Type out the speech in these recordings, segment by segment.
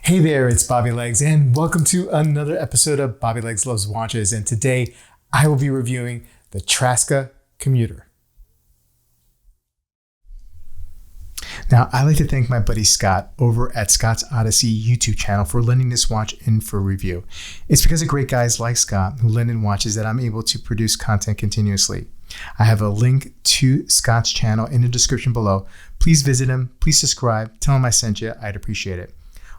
Hey there, it's Bobby Legs, and welcome to another episode of Bobby Legs Loves Watches. And today I will be reviewing the Traska Commuter. Now, I'd like to thank my buddy Scott over at Scott's Odyssey YouTube channel for lending this watch in for review. It's because of great guys like Scott who lend in watches that I'm able to produce content continuously. I have a link to Scott's channel in the description below. Please visit him, please subscribe, tell him I sent you, I'd appreciate it.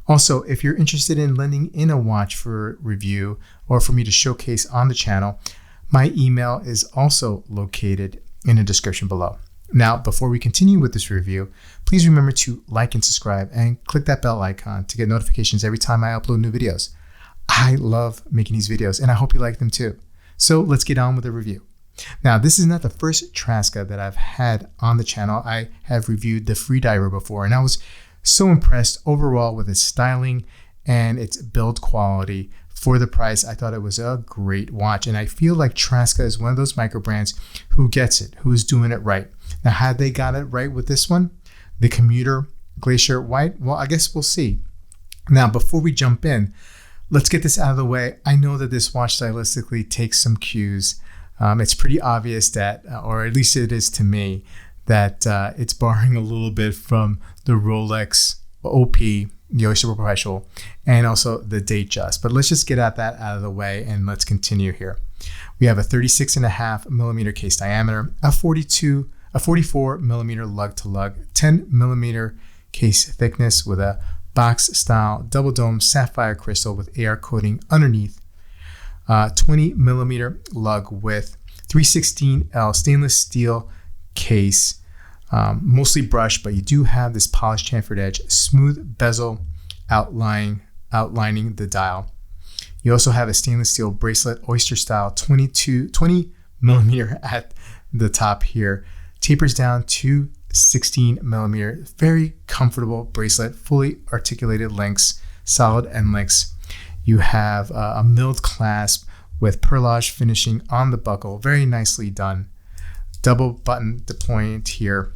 Also, if you're interested in lending in a watch for review or for me to showcase on the channel, my email is also located in the description below. Now, before we continue with this review, please remember to like and subscribe and click that bell icon to get notifications every time I upload new videos. I love making these videos and I hope you like them too. So let's get on with the review. Now, this is not the first Traska that I've had on the channel. I have reviewed the Freediver before, and I was so impressed overall with its styling and its build quality. For the price, I thought it was a great watch, and I feel like Traska is one of those micro brands who gets it, who is doing it right. Now, had they got it right with this one, the Commuter Glacier White? Well, I guess we'll see. Now, before we jump in, let's get this out of the way. I know that this watch stylistically takes some cues. It's pretty obvious that, or at least it is to me, that it's borrowing a little bit from the Rolex OP, the Oyster Perpetual, and also the Datejust. But let's just get that out of the way and let's continue here. We have a 36.5 millimeter case diameter, a 44 millimeter lug to lug, 10 millimeter case thickness with a box style double dome sapphire crystal with AR coating underneath, 20 millimeter lug width, 316L stainless steel case, mostly brushed, but you do have this polished chamfered edge, smooth bezel outlining the dial. You also have a stainless steel bracelet, oyster style, 20 millimeter at the top here, tapers down to 16 millimeter. Very comfortable bracelet, fully articulated links, solid end links. You have a milled clasp with perlage finishing on the buckle, very nicely done. Double button deployment here.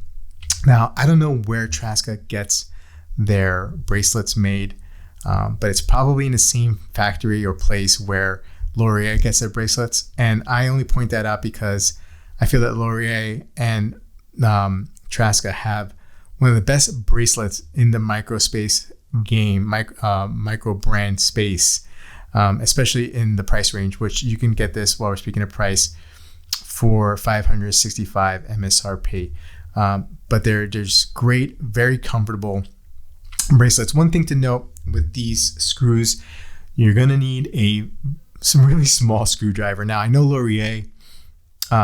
Now, I don't know where Traska gets their bracelets made, but it's probably in the same factory or place where Laurier gets their bracelets. And I only point that out because I feel that Laurier and Traska have one of the best bracelets in the micro space game, micro brand space, especially in the price range, which you can get this while we're speaking of price for $565 MSRP. But they're just great, very comfortable bracelets. One thing to note with these screws, you're gonna need some really small screwdriver. Now, I know Laurier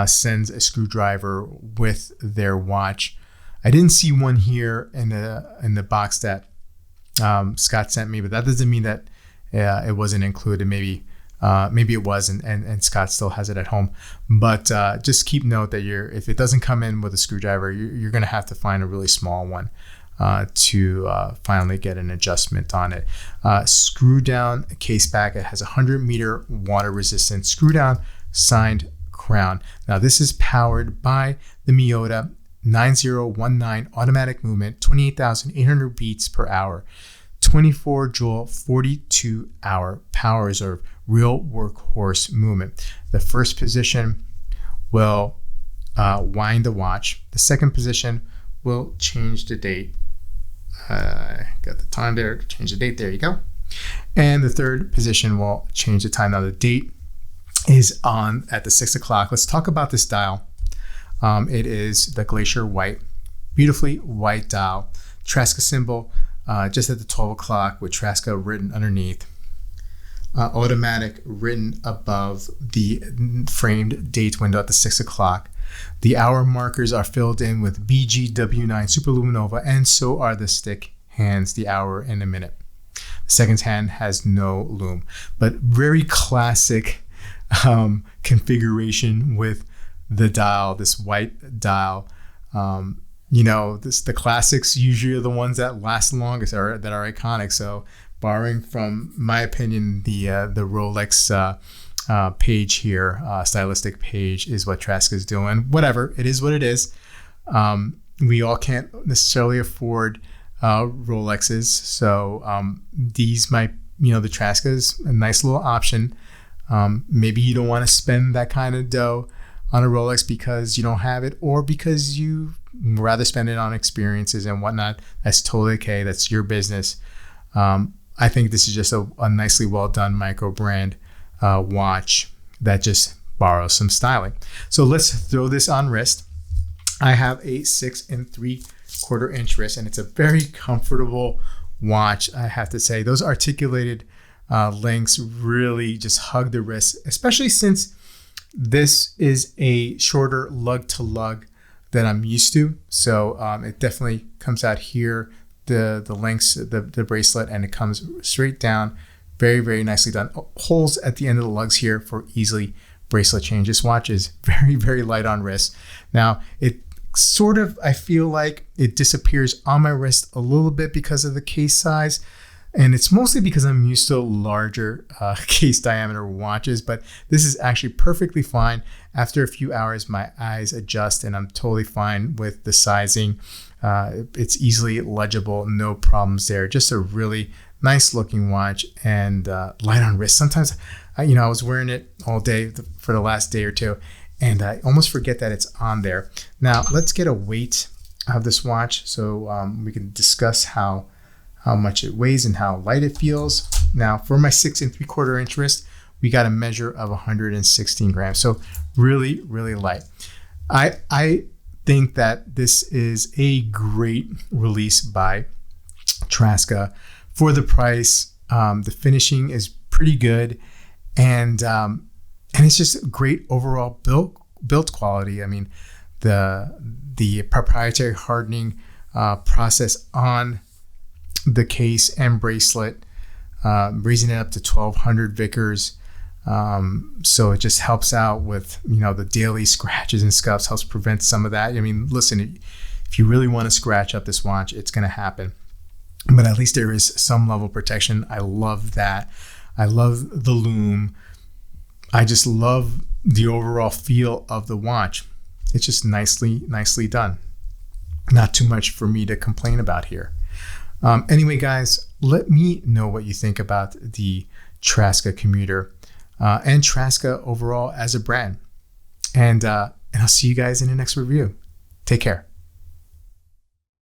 sends a screwdriver with their watch. I didn't see one here in the box that Scott sent me, but that doesn't mean that it wasn't included. Maybe it was, and Scott still has it at home. But just keep note that if it doesn't come in with a screwdriver, you're going to have to find a really small one to finally get an adjustment on it. Screw down case back. It has a 100-meter water resistant screw down signed crown. Now, this is powered by the Miyota 9019 automatic movement, 28,800 beats per hour. 24 joule, 42 hour power reserve, real workhorse movement. The first position will wind the watch. The second position will change the date. Got the time there, change the date, there you go. And the third position will change the time. Now the date is on at the 6 o'clock. Let's talk about this dial. It is the Glacier White, beautifully white dial, Traska symbol, just at the 12 o'clock with Traska written underneath. Automatic written above the framed date window at the 6 o'clock. The hour markers are filled in with BGW9 Superluminova, and so are the stick hands, the hour and the minute. The second hand has no lume, but very classic configuration with the dial, this white dial. The classics usually are the ones that last the longest or that are iconic. So borrowing from my opinion, the Rolex page here, stylistic page, is what Traska is doing. Whatever, it is what it is. We all can't necessarily afford Rolexes. So these might, the Traska is a nice little option. Maybe you don't want to spend that kind of dough on a Rolex because you don't have it, or because you rather spend it on experiences and whatnot. That's totally okay. That's your business. I think this is just a nicely well done micro brand watch that just borrows some styling. So let's throw this on wrist. I have a 6 3/4 inch wrist, and it's a very comfortable watch. I have to say those articulated links really just hug the wrist, especially since this is a shorter lug to lug that I'm used to. So it definitely comes out here, the links, the bracelet, and it comes straight down. Very, very nicely done. Holes at the end of the lugs here for easily bracelet change. This watch is very, very light on wrist. Now, it sort of, I feel like it disappears on my wrist a little bit because of the case size. And it's mostly because I'm used to larger case diameter watches, but this is actually perfectly fine. After a few hours, my eyes adjust and I'm totally fine with the sizing. It's easily legible, no problems there. Just a really nice looking watch and light on wrist. Sometimes, I was wearing it all day for the last day or two, and I almost forget that it's on there. Now, let's get a weight of this watch so we can discuss how much it weighs and how light it feels. Now, for my 6 3/4 inch wrist, we got a measure of 116 grams. So really, really light. I think that this is a great release by Traska for the price. The finishing is pretty good, and it's just great overall build quality. I mean, the proprietary hardening process on the case and bracelet, raising it up to 1200 Vickers. So it just helps out with, the daily scratches and scuffs, helps prevent some of that. I mean, listen, if you really want to scratch up this watch, it's going to happen, but at least there is some level of protection. I love that. I love the lume. I just love the overall feel of the watch. It's just nicely done. Not too much for me to complain about here. Anyway, guys, let me know what you think about the Traska Commuter and Traska overall as a brand. And I'll see you guys in the next review. Take care.